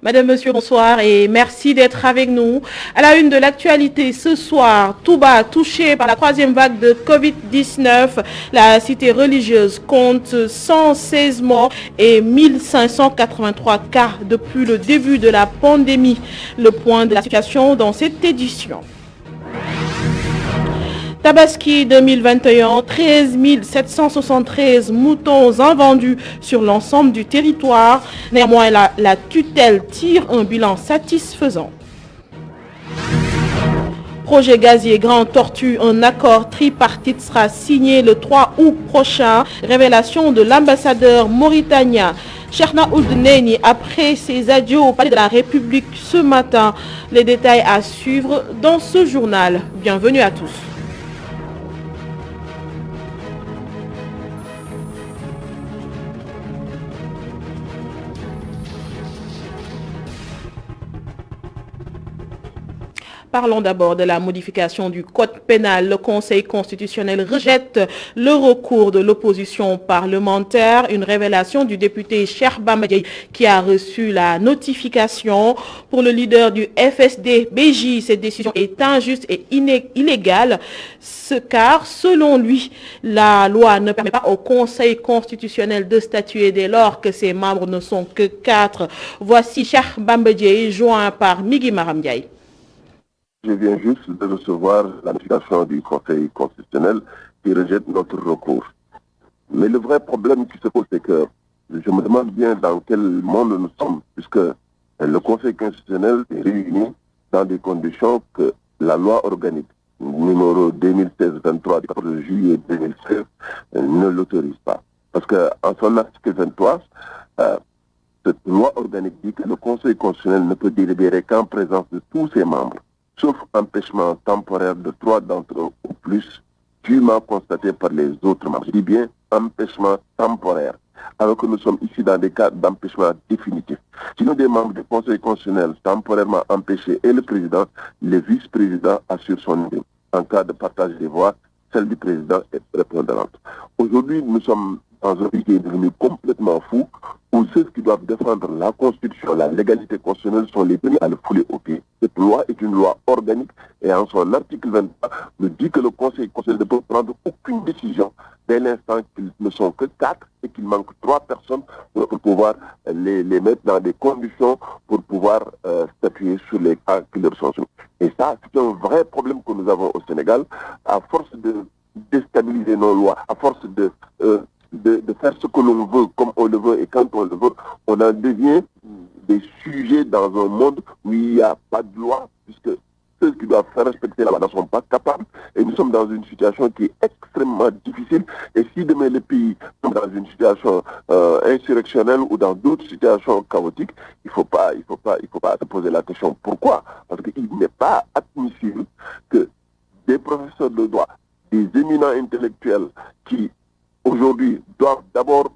Madame, Monsieur, bonsoir et merci d'être avec nous. À la une de l'actualité ce soir, Touba touché par la troisième vague de Covid-19. La cité religieuse compte 116 morts et 1583 cas depuis le début de la pandémie. Le point de la situation dans cette édition. Tabaski 2021, 13 773 moutons invendus sur l'ensemble du territoire. Néanmoins, la tutelle tire un bilan satisfaisant. Projet gazier Grand Tortue, un accord tripartite sera signé le 3 août prochain. Révélation de l'ambassadeur mauritanien Cherna Ould Neni après ses adieux au Palais de la République ce matin. Les détails à suivre dans ce journal. Bienvenue à tous. Parlons d'abord de la modification du code pénal. Le Conseil constitutionnel rejette le recours de l'opposition parlementaire. Une révélation du député Cheikh Bamba Dièye qui a reçu la notification. Pour le leader du FSD-BJ, cette décision est injuste et illégale, car selon lui, la loi ne permet pas au Conseil constitutionnel de statuer dès lors que ses membres ne sont que 4. Voici Cheikh Bamba Dièye joint par Migui Maram Ndiaye. Je viens juste de recevoir la notification du Conseil constitutionnel qui rejette notre recours. Mais le vrai problème qui se pose, c'est que je me demande bien dans quel monde nous sommes, puisque le Conseil constitutionnel est réuni dans des conditions que la loi organique numéro 2016-23 du 14 juillet 2016 ne l'autorise pas. Parce qu'en son article 23, cette loi organique dit que le Conseil constitutionnel ne peut délibérer qu'en présence de tous ses membres, sauf empêchement temporaire de 3 d'entre eux ou plus, dûment constaté par les autres membres. Je dis bien empêchement temporaire, alors que nous sommes ici dans des cas d'empêchement définitif. Si nous des membres du Conseil constitutionnel temporairement empêchés et le président, le vice-président assure son idée. En cas de partage des voix, celle du président est prépondérante. Aujourd'hui, nous sommes dans un pays qui est devenu complètement fou, où ceux qui doivent défendre la Constitution, la légalité constitutionnelle sont les premiers à le fouler au pied. Cette loi est une loi organique et en son article 23 nous dit que le Conseil constitutionnel ne peut prendre aucune décision dès l'instant qu'ils ne sont que 4 et qu'il manque 3 personnes pour pouvoir les mettre dans des conditions pour pouvoir statuer sur les cas qui leur sont soumis. Et ça, c'est un vrai problème que nous avons au Sénégal, à force de déstabiliser nos lois, à force de faire ce que l'on veut, comme on le veut et quand on le veut, on en devient des sujets dans un monde où il n'y a pas de loi, puisque ceux qui doivent faire respecter la loi ne sont pas capables. Et nous sommes dans une situation qui est extrêmement difficile. Et si demain le pays est dans une situation insurrectionnelle ou dans d'autres situations chaotiques, il faut pas se poser la question pourquoi. Parce qu'il n'est pas admissible que des professeurs de droit, des éminents intellectuels qui aujourd'hui doivent d'abord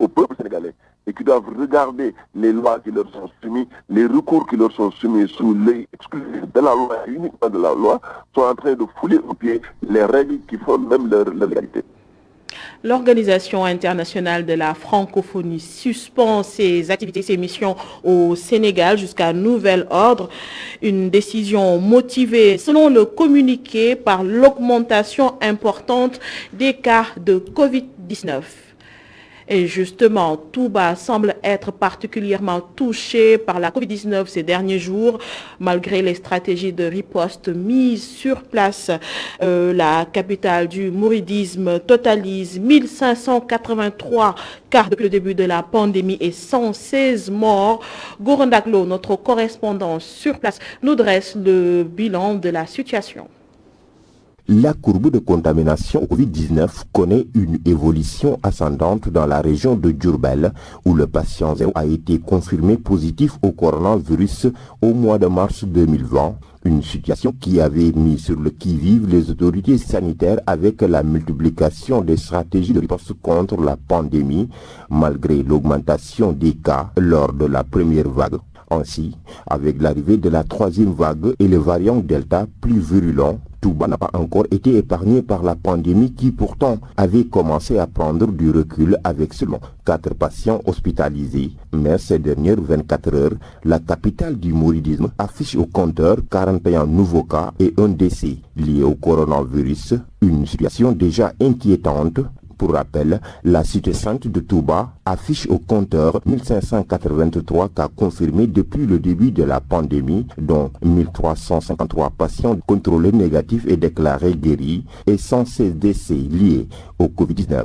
au peuple sénégalais et qui doivent regarder les lois qui leur sont soumises, les recours qui leur sont soumis sous l'œil exclusif de la loi et uniquement de la loi, sont en train de fouler au pied les règles qui font même leur légalité. L'Organisation internationale de la francophonie suspend ses activités, ses missions au Sénégal jusqu'à nouvel ordre. Une décision motivée, selon le communiqué, par l'augmentation importante des cas de Covid-19. Et justement, Touba semble être particulièrement touché par la Covid-19 ces derniers jours, malgré les stratégies de riposte mises sur place. La capitale du mouridisme totalise 1583 cas depuis le début de la pandémie et 116 morts. Gorandaklo, notre correspondant sur place, nous dresse le bilan de la situation. La courbe de contamination Covid-19 connaît une évolution ascendante dans la région de Diourbel, où le patient zéro a été confirmé positif au coronavirus au mois de mars 2020. Une situation qui avait mis sur le qui-vive les autorités sanitaires avec la multiplication des stratégies de riposte contre la pandémie, malgré l'augmentation des cas lors de la première vague. Ainsi, avec l'arrivée de la troisième vague et le variant Delta plus virulent, Touba n'a pas encore été épargné par la pandémie qui pourtant avait commencé à prendre du recul avec seulement 4 patients hospitalisés. Mais ces dernières 24 heures, la capitale du mouridisme affiche au compteur 41 nouveaux cas et un décès lié au coronavirus, une situation déjà inquiétante. Pour rappel, la cité sainte de Touba affiche au compteur 1583 cas confirmés depuis le début de la pandémie, dont 1353 patients contrôlés négatifs et déclarés guéris et 116 décès liés au Covid-19.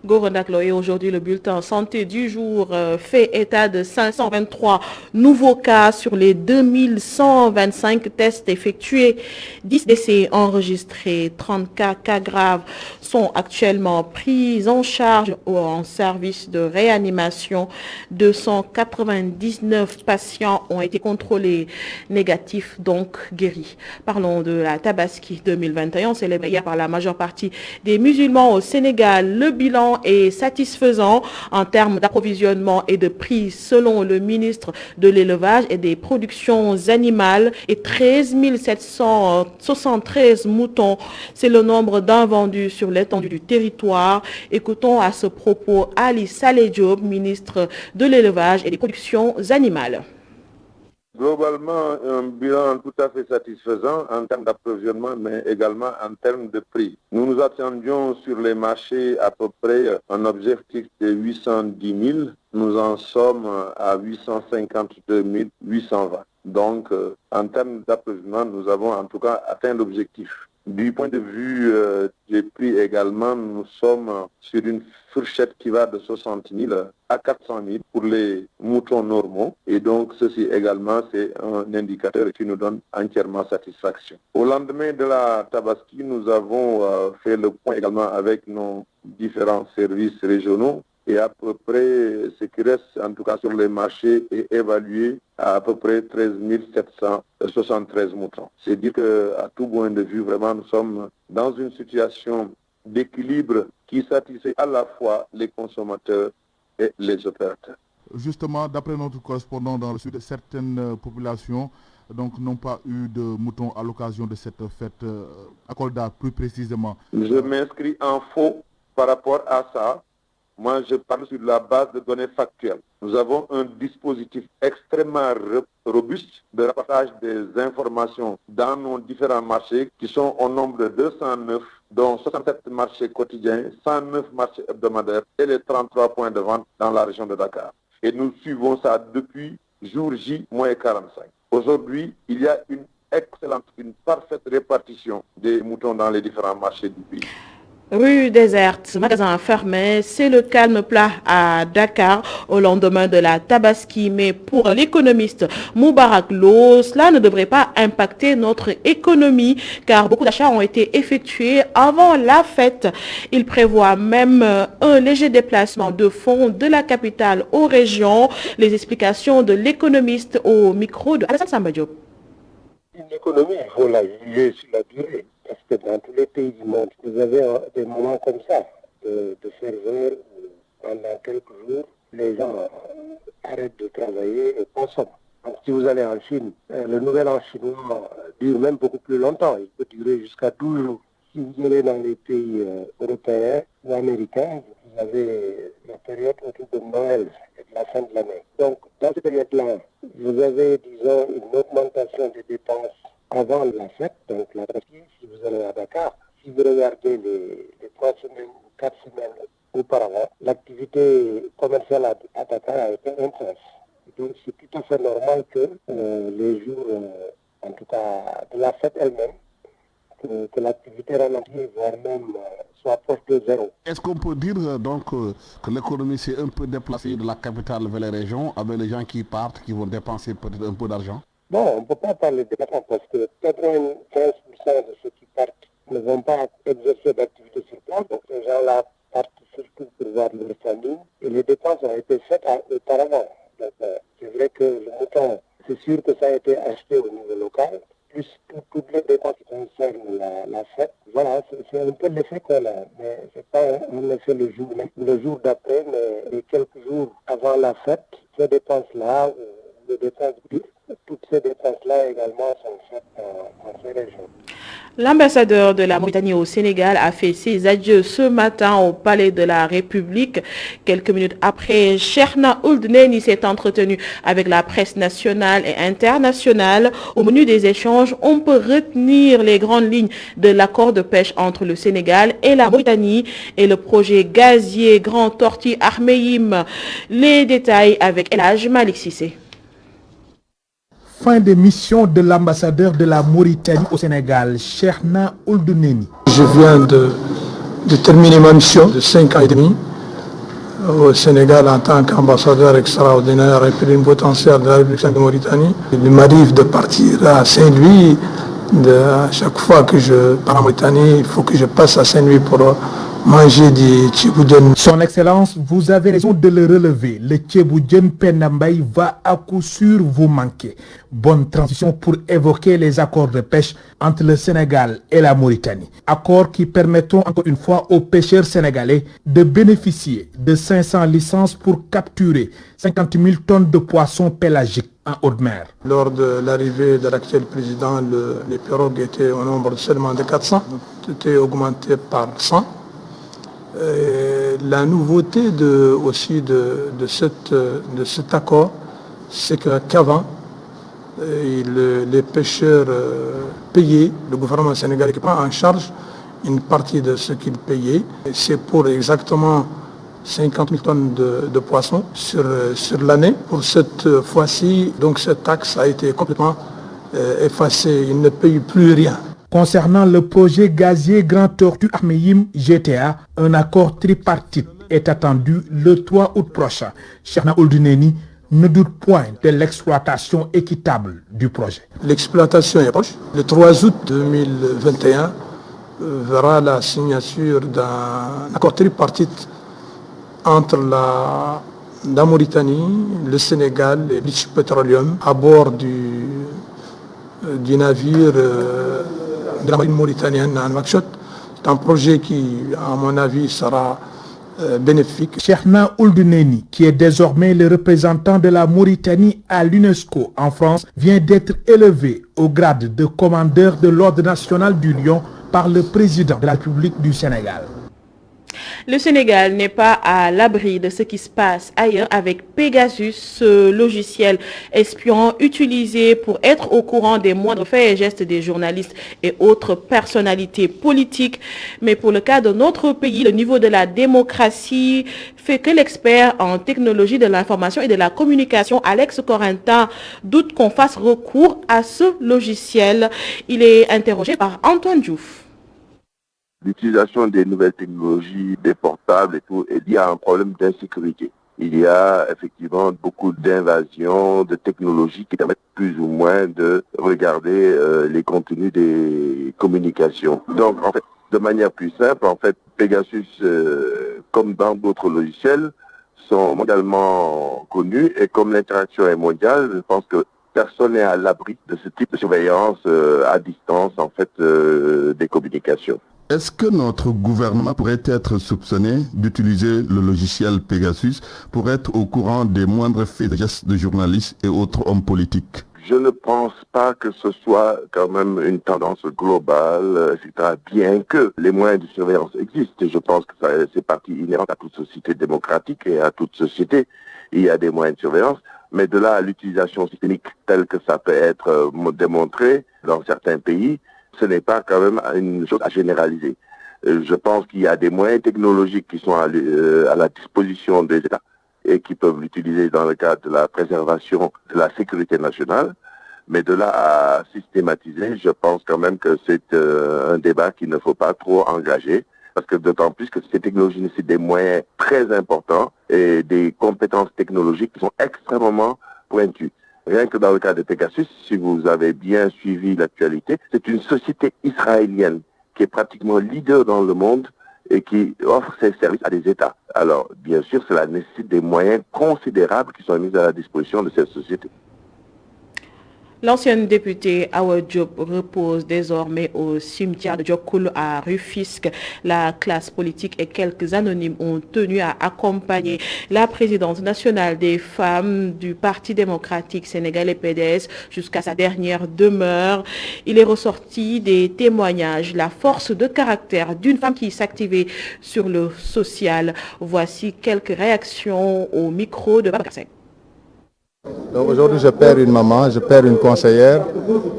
Gorondak-Lo, et aujourd'hui le bulletin santé du jour fait état de 523 nouveaux cas sur les 2125 tests effectués, 10 décès enregistrés, 34 cas graves sont actuellement pris en charge en service de réanimation, 299 patients ont été contrôlés négatifs, donc guéris. Parlons de la Tabaski 2021, célébrée hier par la majeure partie des musulmans au Sénégal. Le bilan est satisfaisant en termes d'approvisionnement et de prix selon le ministre de l'Élevage et des Productions animales, et 13 773 moutons. C'est le nombre d'invendus sur l'étendue du territoire. Écoutons à ce propos Ali Saleh Diop, ministre de l'Élevage et des Productions animales. Globalement, un bilan tout à fait satisfaisant en termes d'approvisionnement, mais également en termes de prix. Nous nous attendions sur les marchés à peu près un objectif de 810 000. Nous en sommes à 852 820. Donc, en termes d'approvisionnement, nous avons en tout cas atteint l'objectif. Du point de vue des prix également, nous sommes sur une fourchette qui va de 60 000 à 400 000 pour les moutons normaux. Et donc, ceci également, c'est un indicateur qui nous donne entièrement satisfaction. Au lendemain de la Tabaski, nous avons fait le point également avec nos différents services régionaux. Et à peu près, ce qui reste en tout cas sur les marchés est évalué à peu près 13 773 moutons. C'est dire qu'à tout point de vue, vraiment, nous sommes dans une situation d'équilibre qui satisfait à la fois les consommateurs et les opérateurs. Justement, d'après notre correspondant dans le sud, certaines populations n'ont pas eu de moutons à l'occasion de cette fête à Kolda, plus précisément. Je m'inscris en faux par rapport à ça. Moi, je parle sur la base de données factuelles. Nous avons un dispositif extrêmement robuste de partage des informations dans nos différents marchés qui sont au nombre de 209, dont 67 marchés quotidiens, 109 marchés hebdomadaires et les 33 points de vente dans la région de Dakar. Et nous suivons ça depuis jour J-45. Aujourd'hui, il y a une excellente, une parfaite répartition des moutons dans les différents marchés du pays. Rue déserte, magasin fermé, c'est le calme plat à Dakar au lendemain de la Tabaski. Mais pour l'économiste Moubarak Lo, cela ne devrait pas impacter notre économie car beaucoup d'achats ont été effectués avant la fête. Il prévoit même un léger déplacement de fonds de la capitale aux régions. Les explications de l'économiste au micro de Alassane Samba Diop. Une économie, il faut la juger sur la durée. Parce que dans tous les pays du monde, vous avez des moments comme ça, de ferveur, où pendant quelques jours, les gens arrêtent de travailler et consomment. Donc si vous allez en Chine, le nouvel an chinois dure même beaucoup plus longtemps, il peut durer jusqu'à 12 jours. Si vous allez dans les pays européens ou américains, vous avez la période autour de Noël et de la fin de l'année. Donc dans cette période-là, vous avez, disons, une augmentation des dépenses avant la fête, donc la Tabaski, si vous allez à Dakar. Si vous regardez les 3 semaines ou 4 semaines auparavant, l'activité commerciale à Dakar a été intense. Donc c'est tout à fait normal que les jours, en tout cas de la fête elle-même, que l'activité ralentit, voire même soit proche de zéro. Est-ce qu'on peut dire donc que l'économie s'est un peu déplacée de la capitale vers les régions, avec les gens qui partent, qui vont dépenser peut-être un peu d'argent? Bon, on ne peut pas parler de déplacement parce que 95% de ceux qui partent ne vont pas exercer d'activité sur place. Donc ces gens-là partent surtout pour voir leur famille et les dépenses ont été faites auparavant. Donc c'est vrai que le mouton, c'est sûr que ça a été acheté au niveau local, plus toutes les dépenses qui concernent la fête. Voilà, c'est un peu l'effet qu'on a, mais c'est pas un effet le jour d'après, mais les quelques jours avant la fête, ces dépenses-là, le dépenses dures. Toutes ces dépenses-là également sont faites dans ces régions. L'ambassadeur de la Mauritanie au Sénégal a fait ses adieux ce matin au Palais de la République. Quelques minutes après, Cheikhna Ould Neni s'est entretenu avec la presse nationale et internationale. Au menu des échanges, on peut retenir les grandes lignes de l'accord de pêche entre le Sénégal et la Mauritanie et le projet gazier Grand Tortue Ahmeyim. Les détails avec El Hadj Malick Cissé. Fin de mission de l'ambassadeur de la Mauritanie au Sénégal, Cheikhna Ould Neni. Je viens de terminer ma mission de 5 ans et demi au Sénégal en tant qu'ambassadeur extraordinaire et plénipotentiaire de la République de Mauritanie. Il m'arrive de partir à Saint-Louis. À chaque fois que je pars en Mauritanie, il faut que je passe à Saint-Louis pour manger du tchiboudienne. Son Excellence, vous avez raison de le relever. Le tchiboudienne Penambaye va à coup sûr vous manquer. Bonne transition pour évoquer les accords de pêche entre le Sénégal et la Mauritanie. Accords qui permettront encore une fois aux pêcheurs sénégalais de bénéficier de 500 licences pour capturer 50 000 tonnes de poissons pélagiques en haute mer. Lors de l'arrivée de l'actuel président, les pirogues étaient au nombre seulement de 400. C'était augmenté par 100. La nouveauté de cet accord, c'est qu'avant, les pêcheurs payaient, le gouvernement sénégalais qui prend en charge une partie de ce qu'ils payaient. C'est pour exactement 50 000 tonnes de poissons sur l'année. Pour cette fois-ci, donc cette taxe a été complètement effacée. Ils ne payent plus rien. Concernant le projet gazier Grand Tortue Ahmeyim GTA, un accord tripartite est attendu le 3 août prochain. Cheikhna Ould Neni ne doute point de l'exploitation équitable du projet. L'exploitation est proche. Le 3 août 2021 verra la signature d'un accord tripartite entre la Mauritanie, le Sénégal et British Petroleum à bord du navire de la marine mauritanienne à Nouakchott. C'est un projet qui, à mon avis, sera bénéfique. Cheikhna Ould Neni, qui est désormais le représentant de la Mauritanie à l'UNESCO en France, vient d'être élevé au grade de commandeur de l'Ordre national du Lion par le président de la République du Sénégal. Le Sénégal n'est pas à l'abri de ce qui se passe ailleurs avec Pegasus, ce logiciel espion utilisé pour être au courant des moindres faits et gestes des journalistes et autres personnalités politiques. Mais pour le cas de notre pays, le niveau de la démocratie fait que l'expert en technologie de l'information et de la communication, Alex Corentin, doute qu'on fasse recours à ce logiciel. Il est interrogé par Antoine Diouf. L'utilisation des nouvelles technologies, des portables et tout, est liée à un problème d'insécurité. Il y a effectivement beaucoup d'invasions, de technologies qui permettent plus ou moins de regarder les contenus des communications. Donc, en fait, de manière plus simple, en fait, Pegasus, comme dans d'autres logiciels, sont mondialement connus et comme l'interaction est mondiale, je pense que personne n'est à l'abri de ce type de surveillance à distance, en fait, des communications. Est-ce que notre gouvernement pourrait être soupçonné d'utiliser le logiciel Pegasus pour être au courant des moindres faits et gestes de journalistes et autres hommes politiques? Je ne pense pas que ce soit quand même une tendance globale, etc. Bien que les moyens de surveillance existent. Je pense que c'est partie inhérente à toute société démocratique et à toute société. Il y a des moyens de surveillance. Mais de là à l'utilisation systémique telle que ça peut être démontré dans certains pays, ce n'est pas quand même une chose à généraliser. Je pense qu'il y a des moyens technologiques qui sont à la disposition des États et qui peuvent l'utiliser dans le cadre de la préservation de la sécurité nationale. Mais de là à systématiser, je pense quand même que c'est un débat qu'il ne faut pas trop engager. Parce que d'autant plus que ces technologies nécessitent des moyens très importants et des compétences technologiques qui sont extrêmement pointues. Rien que dans le cas de Pegasus, si vous avez bien suivi l'actualité, c'est une société israélienne qui est pratiquement leader dans le monde et qui offre ses services à des États. Alors, bien sûr, cela nécessite des moyens considérables qui sont mis à la disposition de cette société. L'ancienne députée Awa Diop repose désormais au cimetière de Diokoul à Rufisque. La classe politique et quelques anonymes ont tenu à accompagner la présidente nationale des femmes du Parti démocratique sénégalais PDS jusqu'à sa dernière demeure. Il est ressorti des témoignages, la force de caractère d'une femme qui s'activait sur le social. Voici quelques réactions au micro de Babacar Seck. Donc aujourd'hui, je perds une maman, je perds une conseillère.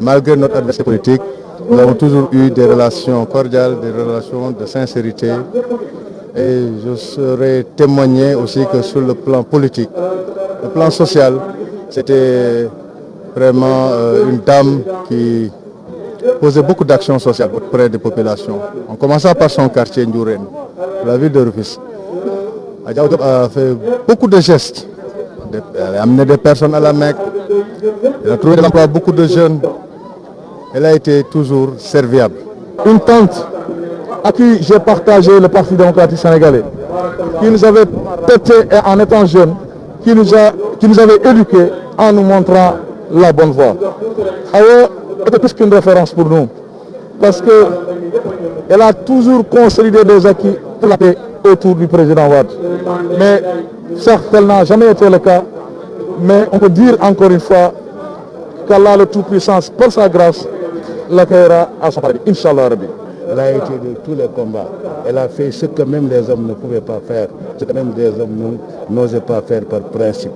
Malgré notre adversité politique, nous avons toujours eu des relations cordiales, des relations de sincérité. Et je serais témoigné aussi que sur le plan politique, le plan social, c'était vraiment une dame qui posait beaucoup d'actions sociales auprès des populations. En commençant par son quartier Ndiourène, la ville de Rufisque. Adja Diop a fait beaucoup de gestes. Elle a amené des personnes à la Mecque, elle a trouvé de l'emploi à beaucoup de jeunes, elle a été toujours serviable. Une tante à qui j'ai partagé le Parti démocratique sénégalais, qui nous avait pété en étant jeune, qui nous avait éduqués en nous montrant la bonne voie. Awa était plus qu'une référence pour nous, parce qu'elle a toujours consolidé des acquis pour la paix autour du président Wade. Mais certes, tel n'a jamais été le cas, mais on peut dire encore une fois qu'Allah le Tout-Puissant, par sa grâce, l'accueillera à son paradis. Inch'Allah Rabbi. Elle a été de tous les combats. Elle a fait ce que même les hommes ne pouvaient pas faire, ce que même des hommes n'osaient pas faire par principe.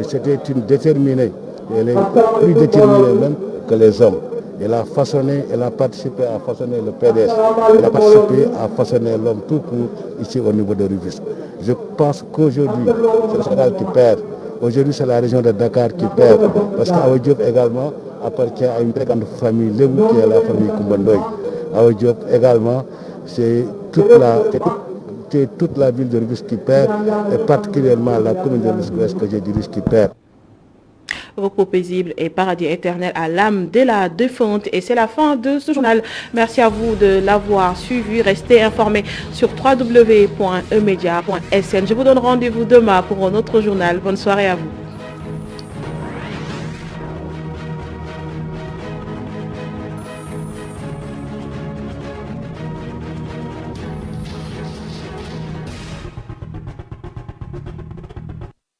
C'était une déterminée. Elle est plus déterminée même que les hommes. Elle a façonné, elle a participé à façonner le PDS. Elle a participé à façonner l'homme tout court ici au niveau de Rufisque. Je pense qu'aujourd'hui, c'est le Sénégal qui perd. Aujourd'hui, c'est la région de Dakar qui perd. Parce qu'Awa Diop également appartient à une très grande famille, qui est la famille Koumbandoy. Awa Diop également, c'est toute la ville de Rufisque qui perd, et particulièrement la commune de Rufisque que je dirige qui perd. Repos paisible et paradis éternel à l'âme de la défunte. Et c'est la fin de ce journal. Merci à vous de l'avoir suivi. Restez informés sur www.emedia.sn. Je vous donne rendez-vous demain pour un autre journal. Bonne soirée à vous.